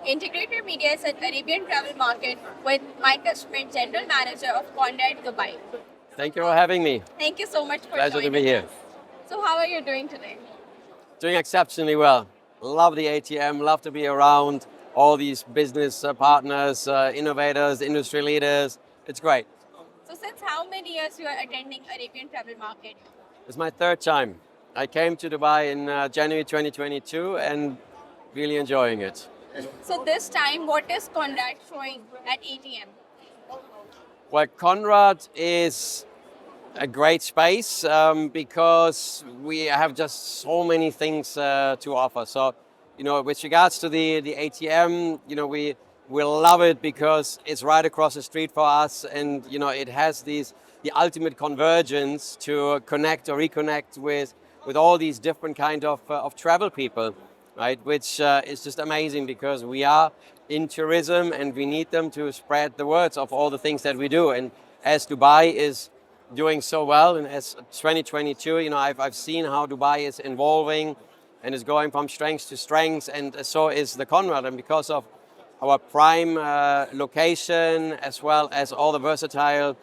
Integrator Media is at Arabian Travel Market with Michael Schmitt, General Manager of Conrad Dubai. Thank you for having me. Thank you so much for Pleasure to joining be here. us. So, how are you doing today? Doing exceptionally well. Love the ATM, love to be around all these business partners, innovators, industry leaders. It's great. So, since how many years you are attending Arabian Travel Market? It's my third time. I came to Dubai in January 2022 and really enjoying it. So, this time, what is Conrad showing at ATM? Well, Conrad is a great space because we have just so many things to offer. So, with regards to the ATM, we love it because it's right across the street for us, and it has the ultimate convergence to connect or reconnect with all these different kind of travel people, right? Which is just amazing because we are in tourism and we need them to spread the words of all the things that we do. And as Dubai is doing so well, and as 2022, I've seen how Dubai is evolving and is going from strength to strength, and so is the Conrad. And because of our prime location, as well as all the versatile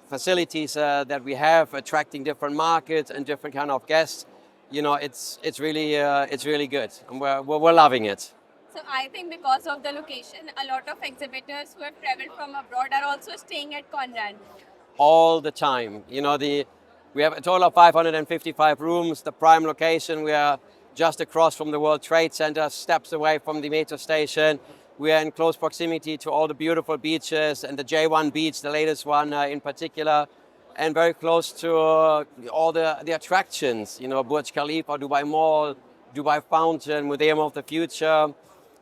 facilities that we have, attracting different markets and different kind of guests, it's really good, and we're loving it. So, I think because of the location, a lot of exhibitors who have traveled from abroad are also staying at Conrad. All the time. We have a total of 555 rooms. The prime location, we are just across from the World Trade Center, steps away from the metro station. We are in close proximity to all the beautiful beaches and the J1 beach, the latest one in particular, and very close to all the attractions. Burj Khalifa, Dubai Mall, Dubai Fountain, Museum of the Future.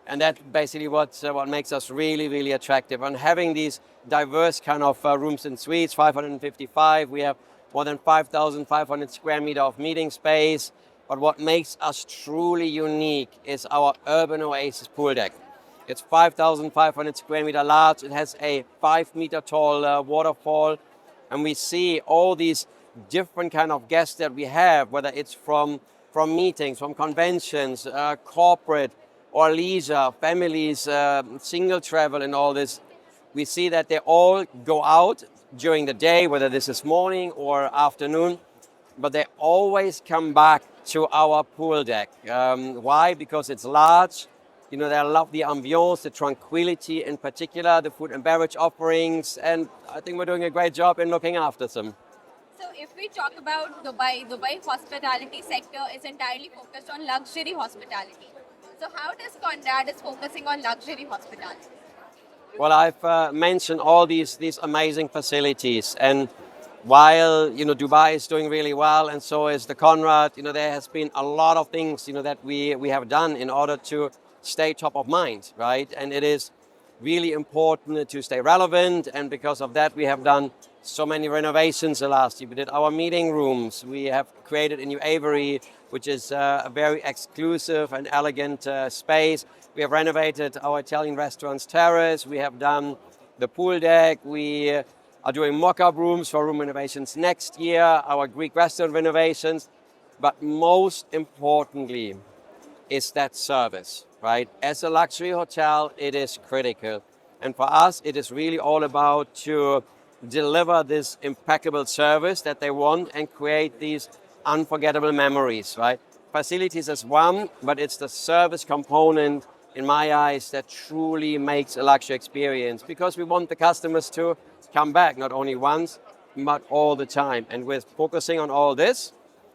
And that's basically what makes us really, really attractive. And having these diverse kind of rooms and suites, 555, we have more than 5,500 square meter of meeting space. But what makes us truly unique is our urban oasis pool deck. It's 5,500 square meter large. It has a 5 meter tall waterfall. And we see all these different kind of guests that we have, whether it's from meetings, from conventions, corporate, or leisure, families, single travel, and all this. We see that they all go out during the day, whether this is morning or afternoon, but they always come back to our pool deck. Why? Because it's large. They love the ambiance, the tranquility, in particular, the food and beverage offerings, and I think we're doing a great job in looking after them. So, if we talk about Dubai hospitality sector is entirely focused on luxury hospitality. So, how does Conrad is focusing on luxury hospitality? Well, I've mentioned all these amazing facilities, and while Dubai is doing really well, and so is the Conrad, there has been a lot of things that we have done in order to stay top of mind, right? And it is really important to stay relevant, and because of that, we have done so many renovations the last year. We did our meeting rooms. We have created a new Avery, which is a very exclusive and elegant space. We have renovated our Italian restaurant's terrace. We have done the pool deck. We are doing mock-up rooms for room renovations next year, our Greek restaurant renovations. But most importantly is that service, right? As a luxury hotel, it is critical. And for us, it is really all about to deliver this impeccable service that they want and create these unforgettable memories, right? Facilities is one, but it's the service component, in my eyes, that truly makes a luxury experience, because we want the customers to come back not only once, but all the time. And with focusing on all this,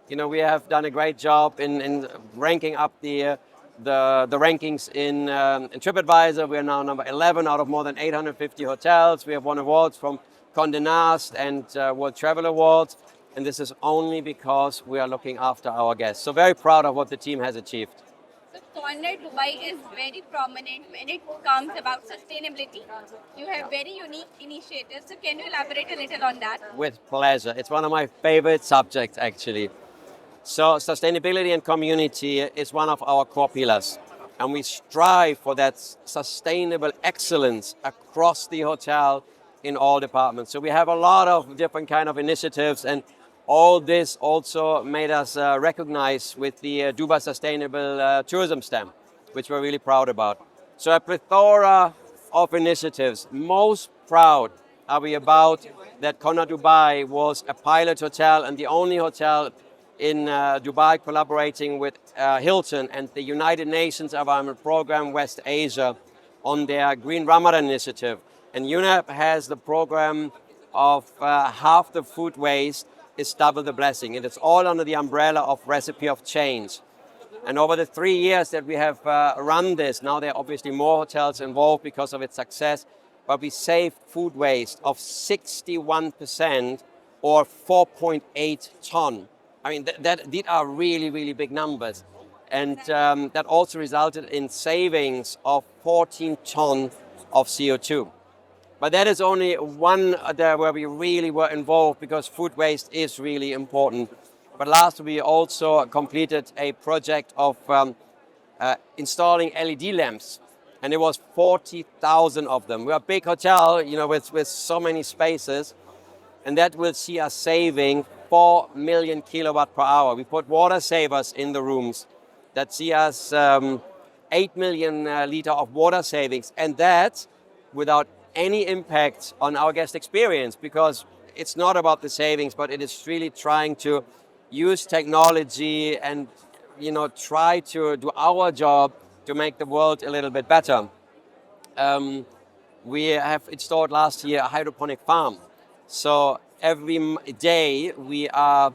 we have done a great job in ranking up the rankings in TripAdvisor. We are now number 11 out of more than 850 hotels. We have won awards from Condé Nast and World Travel Awards. And this is only because we are looking after our guests. So very proud of what the team has achieved. So, Conrad Dubai is very prominent when it comes about sustainability. You have very unique initiatives. So, can you elaborate a little on that? With pleasure. It's one of my favorite subjects, actually. So sustainability and community is one of our core pillars. And we strive for that sustainable excellence across the hotel in all departments. So we have a lot of different kind of initiatives, and all this also made us recognized with the Dubai Sustainable Tourism Stamp. which we're really proud about. So a plethora of initiatives. Most proud are we about that Conrad Dubai was a pilot hotel and the only hotel in Dubai collaborating with Hilton and the United Nations Environment Program West Asia on their Green Ramadan initiative. And UNEP has the program of half the food waste is double the blessing. And it's all under the umbrella of Recipe of Change. And over the 3 years that we have run this, now there are obviously more hotels involved because of its success, but we saved food waste of 61% or 4.8 ton. I mean, these are really, really big numbers. And that also resulted in savings of 14 ton of CO2. But that is only one there where we really were involved because food waste is really important. But last we also completed a project of installing LED lamps, and it was 40,000 of them. We're a big hotel, with so many spaces, and that will see us saving 4 million kilowatt per hour. We put water savers in the rooms that see us 8 million liter of water savings, and that without any impact on our guest experience, because it's not about the savings, but it is really trying to use technology and try to do our job to make the world a little bit better. We have installed last year a hydroponic farm. So every day we are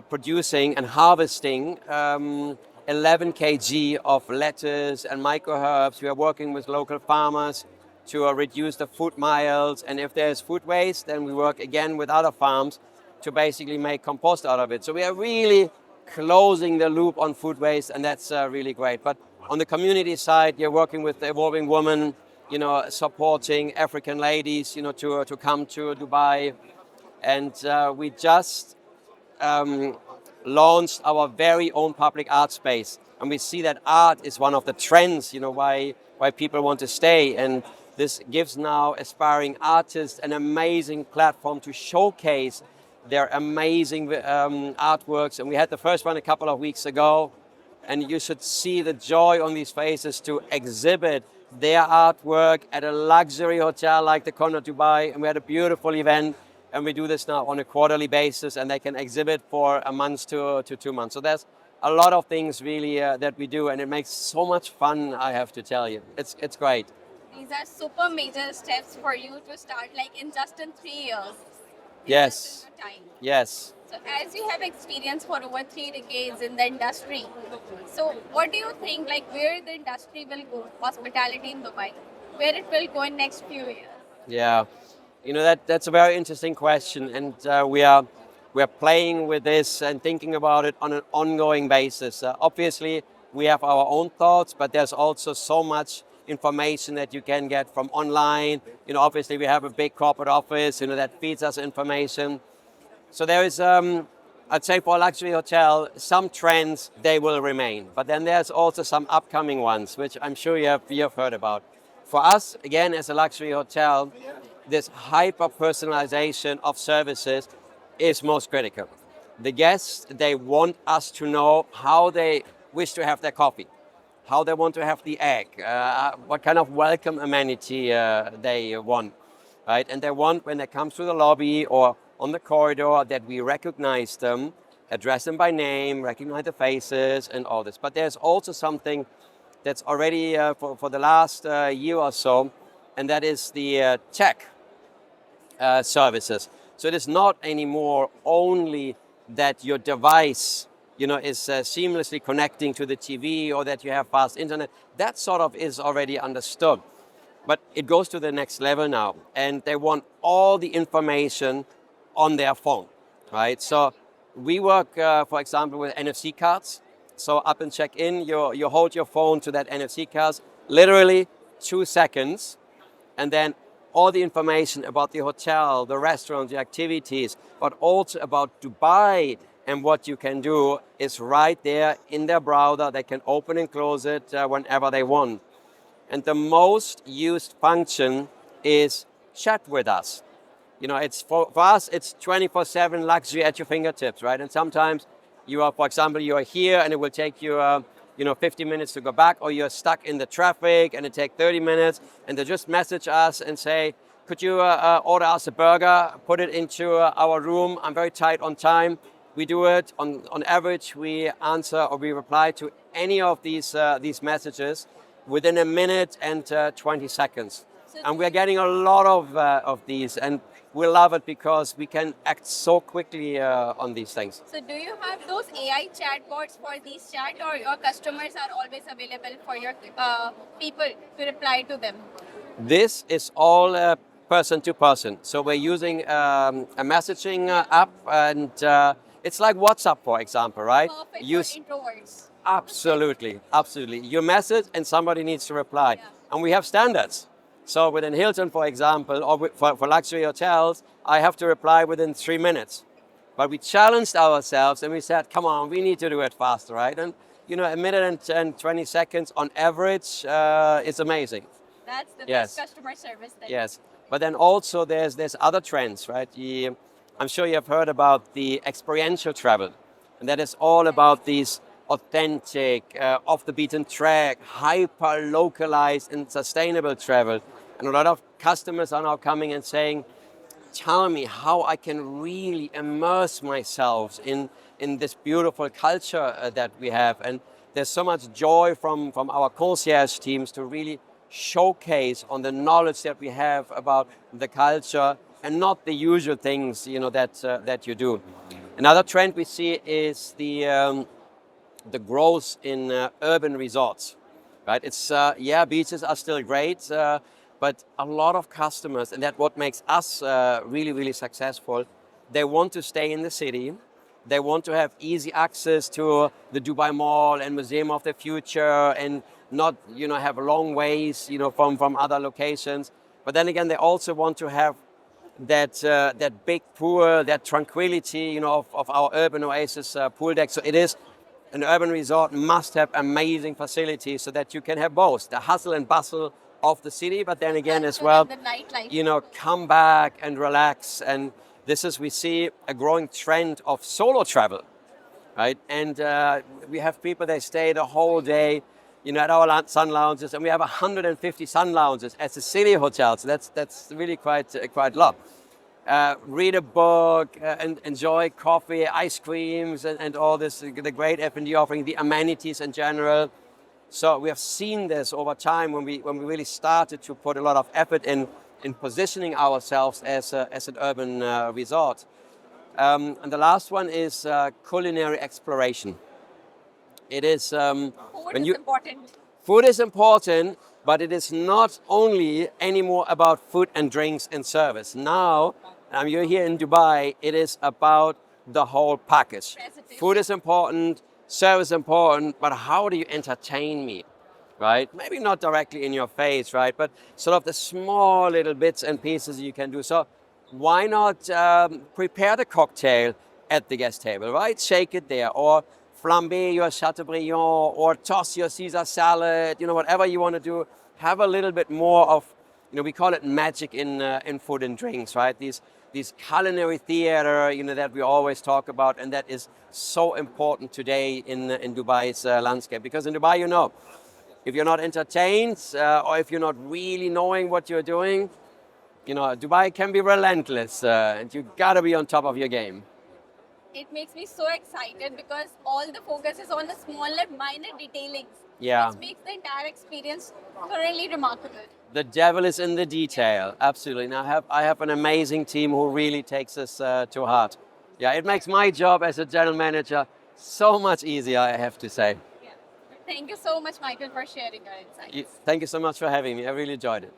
producing and harvesting 11 kg of lettuce and microherbs. We are working with local farmers to reduce the food miles. And if there's food waste, then we work again with other farms to basically make compost out of it. So we are really closing the loop on food waste, and that's really great. But on the community side, you're working with the Evolving Women, supporting African ladies, to come to Dubai. And we just launched our very own public art space. And we see that art is one of the trends, why people want to stay. And this gives now aspiring artists an amazing platform to showcase their amazing artworks. And we had the first one a couple of weeks ago. And you should see the joy on these faces to exhibit their artwork at a luxury hotel like the Conrad Dubai. And we had a beautiful event. And we do this now on a quarterly basis, and they can exhibit for a month to 2 months. So there's a lot of things really that we do, and it makes so much fun, I have to tell you. It's great. These are super major steps for you to start in just in 3 years. Yes. Time. Yes. So as you have experience for over 3 decades in the industry, so what do you think, where the industry will go, hospitality in Dubai, where it will go in next few years? Yeah. That's a very interesting question, and we are playing with this and thinking about it on an ongoing basis. Obviously, we have our own thoughts, but there's also so much information that you can get from online. Obviously, we have a big corporate office, that feeds us information. So there is, I'd say, for a luxury hotel, some trends they will remain, but then there's also some upcoming ones, which I'm sure you have heard about. For us, again, as a luxury hotel, this hyper-personalization of services is most critical. The guests, they want us to know how they wish to have their coffee, how they want to have the egg, what kind of welcome amenity they want, right? And they want, when they come through the lobby or on the corridor, that we recognize them, address them by name, recognize the faces and all this. But there's also something that's already for the last year or so, and that is the tech services. So it is not anymore only that your device, is seamlessly connecting to the TV or that you have fast internet. That sort of is already understood. But it goes to the next level now, and they want all the information on their phone, right? So we work, for example, with NFC cards. So up and check in, you hold your phone to that NFC card, literally 2 seconds, and then all the information about the hotel, the restaurant, the activities, but also about Dubai and what you can do is right there in their browser. They can open and close it whenever they want. And the most used function is chat with us. It's for us, it's 24/7 luxury at your fingertips, right? And sometimes you are, for example, you are here and it will take you 50 minutes to go back, or you're stuck in the traffic and it takes 30 minutes, and they just message us and say, could you order us a burger, put it into our room? I'm very tight on time. We do it on average. We answer or we reply to any of these messages within a minute and 20 seconds. And we're getting a lot of these, and we love it because we can act so quickly on these things. So do you have those AI chatbots for these chat, or your customers are always available for your people to reply to them? This is all person to person. So we're using a messaging app, and it's like WhatsApp, for example, right? Perfect Use for introverts. absolutely, absolutely. You message and somebody needs to reply. Yeah. And we have standards. So within Hilton, for example, or for luxury hotels, I have to reply within 3 minutes. But we challenged ourselves and we said, come on, we need to do it faster, right? And a minute and 20 seconds on average is amazing. That's the Yes. best customer service then. Yes. But then also there's other trends, right? I'm sure you have heard about the experiential travel. And that is all about these authentic, off the beaten track, hyper localized and sustainable travel. And a lot of customers are now coming and saying, tell me how I can really immerse myself in this beautiful culture that we have. And there's so much joy from our concierge teams to really showcase on the knowledge that we have about the culture and not the usual things that you do. Another trend we see is the growth in urban resorts. Right? It's beaches are still great, but a lot of customers, and that's what makes us really, really successful. They want to stay in the city. They want to have easy access to the Dubai Mall and Museum of the Future, and not have long ways from other locations. But then again, they also want to have that big pool, that tranquility of our urban oasis pool deck. So it is an urban resort must have amazing facilities so that you can have both the hustle and bustle of the city, but then again as well, The nightlife. come back and relax. And we see a growing trend of solo travel, right? And we have people, they stay the whole day, at our sun lounges, and we have 150 sun lounges as a city hotel. So that's really quite a lot. Read a book, and enjoy coffee, ice creams, and all this, the great F&D offering, the amenities in general. So we have seen this over time when we really started to put a lot of effort in positioning ourselves as an urban resort. And the last one is culinary exploration. It is Important. food is important, but it is not only anymore about food and drinks and service. Now, you're here in Dubai, it is about the whole package. Presentation. Food is important, service is important, but how do you entertain me, right? Maybe not directly in your face, right? But sort of the small little bits and pieces you can do. So why not prepare the cocktail at the guest table, right? Shake it there, or flambe your Chateaubriand, or toss your Caesar salad, whatever you want to do. Have a little bit more of, we call it magic in food and drinks, right? These culinary theater, that we always talk about, and that is so important today in Dubai's landscape. Because in Dubai, if you're not entertained, or if you're not really knowing what you're doing, Dubai can be relentless, and you gotta be on top of your game. It makes me so excited because all the focus is on the smaller, minor detailings. Yeah. Which makes the entire experience thoroughly remarkable. The devil is in the detail, absolutely. Now I have an amazing team who really takes this to heart. Yeah, it makes my job as a general manager so much easier, I have to say. Yeah. Thank you so much, Michael, for sharing your insights. Thank you so much for having me. I really enjoyed it.